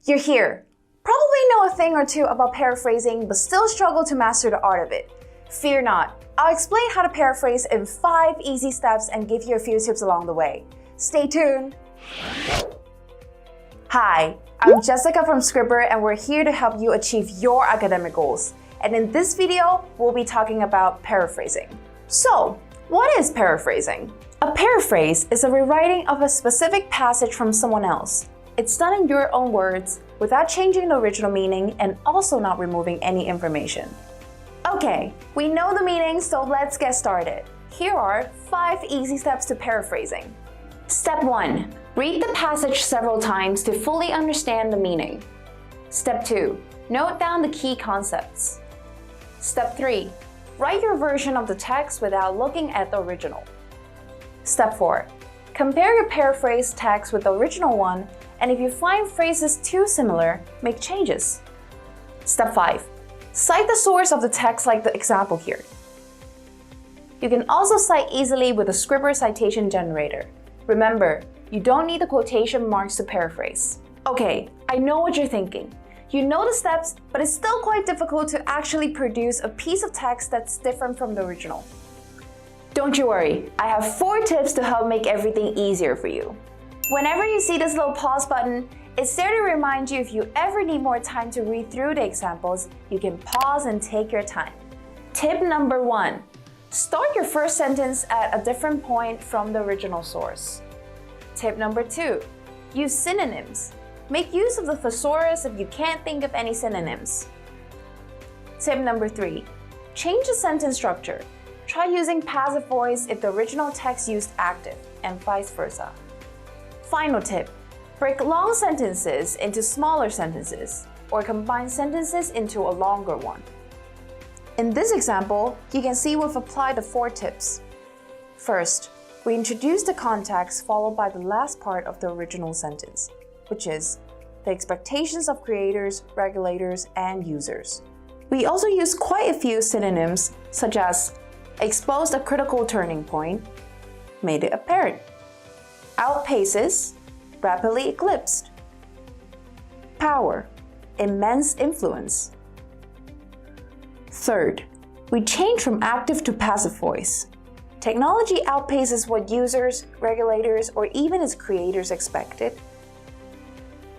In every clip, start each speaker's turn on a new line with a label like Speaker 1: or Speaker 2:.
Speaker 1: You're here. Probably know a thing or two about paraphrasing, but still struggle to master the art of it. Fear not. I'll explain how to paraphrase in 5 easy steps and give you a few tips along the way. Stay tuned. Hi, I'm Jessica from Scribber, and we're here to help you achieve your academic goals. And in this video, we'll be talking about paraphrasing. So, what is paraphrasing? A paraphrase is a rewriting of a specific passage from someone else. It's done in your own words, without changing the original meaning and also not removing any information. Okay, we know the meaning, so let's get started. Here are 5 easy steps to paraphrasing. Step 1. Read the passage several times to fully understand the meaning. Step 2. Note down the key concepts. Step 3. Write your version of the text without looking at the original. Step 4. Compare your paraphrase text with the original one, and if you find phrases too similar, make changes. Step 5. Cite the source of the text like the example here. You can also cite easily with the Scribber citation generator. Remember, you don't need the quotation marks to paraphrase. Okay, I know what you're thinking. You know the steps, but it's still quite difficult to actually produce a piece of text that's different from the original. Don't you worry, I have 4 tips to help make everything easier for you. Whenever you see this little pause button, it's there to remind you if you ever need more time to read through the examples, you can pause and take your time. Tip number 1. Start your first sentence at a different point from the original source. Tip number 2. Use synonyms. Make use of the thesaurus if you can't think of any synonyms. Tip number 3. Change the sentence structure. Try using passive voice if the original text used active, and vice versa. Final tip. Break long sentences into smaller sentences, or combine sentences into a longer one. In this example, you can see we've applied the 4 tips. First, we introduce the context followed by the last part of the original sentence, which is the expectations of creators, regulators, and users. We also use quite a few synonyms, such as exposed a critical turning point, made it apparent, outpaces, rapidly eclipsed, power, immense influence. Third, we change from active to passive voice. Technology outpaces what users, regulators, or even its creators expected.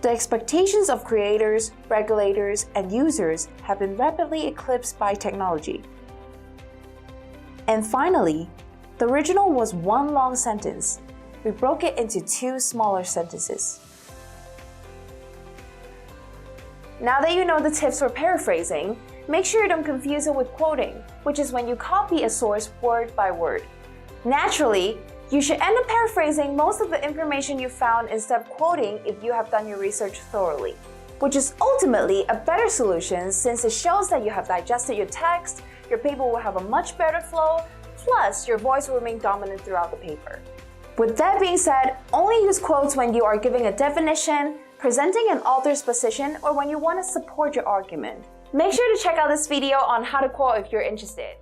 Speaker 1: The expectations of creators, regulators, and users have been rapidly eclipsed by technology. And finally, the original was 1 long sentence. We broke it into 2 smaller sentences. Now that you know the tips for paraphrasing, make sure you don't confuse it with quoting, which is when you copy a source word by word. Naturally, you should end up paraphrasing most of the information you found instead of quoting if you have done your research thoroughly, which is ultimately a better solution since it shows that you have digested your text, your paper will have a much better flow, plus your voice will remain dominant throughout the paper. With that being said, only use quotes when you are giving a definition, presenting an author's position, or when you want to support your argument. Make sure to check out this video on how to quote if you're interested.